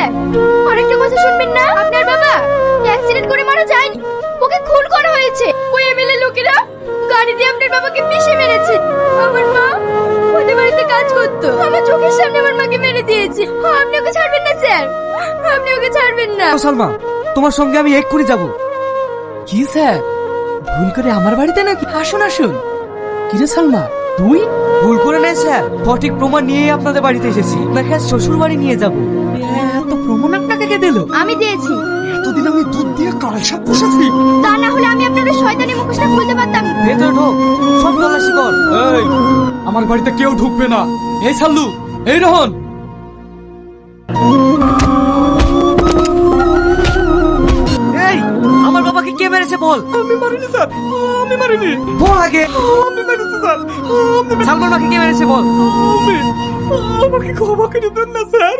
Sir, আরেকটা কথা শুনবেন না? আপনার বাবা অ্যাক্সিডেন্ট করে মারা যায়নি, ওকে খুন করা হয়েছে। ওই এমএলএ লোকেরা গাড়ি দিয়ে আপনার বাবাকে পিষে মেরেছে। আমার মা ওদের বাড়িতে কাজ করতো, আমার চোখের সামনে আমার মাকে মেরে দিয়েছে। আপনি ওকে ছাড়বেন না স্যার, আপনি ওকে ছাড়বেন না। সালমা, তোমার সঙ্গে আমি এক্ষুনি যাব। কি স্যার, ভুল করে আমার বাড়িতে নাকি? আসুন আসুন। কিরে সালমা, তুই? ভুল করে নেই স্যার, সঠিক প্রমাণ নিয়েই আপনাদের বাড়িতে এসেছি। আপনাকে আজ শ্বশুর বাড়ি নিয়ে যাব। এত প্রমাণ আপনাকে কে দিল? আমি দিয়েছি। এতদিন আমি দুধ দিয়ে কালসা পুষেছি। তা না হলে আমি আপনাদের শয়তানি মুখোশটা খুলতে পারতাম না। ভেতরে ঢোক, সব তল্লাশি কর। এই, আমার বাড়িতে কেউ ঢুকবে না। এই সাল্লু, এই রোহন, এই, আমার বাবাকে কে মেরেছে বল। আমি মারিনি স্যার, আমি মারিনি। বল আগে। আমি মেরেছি স্যার, সালমার মাকে কে মেরেছে বল। আমাকে ক্ষমা করে দেন না স্যার।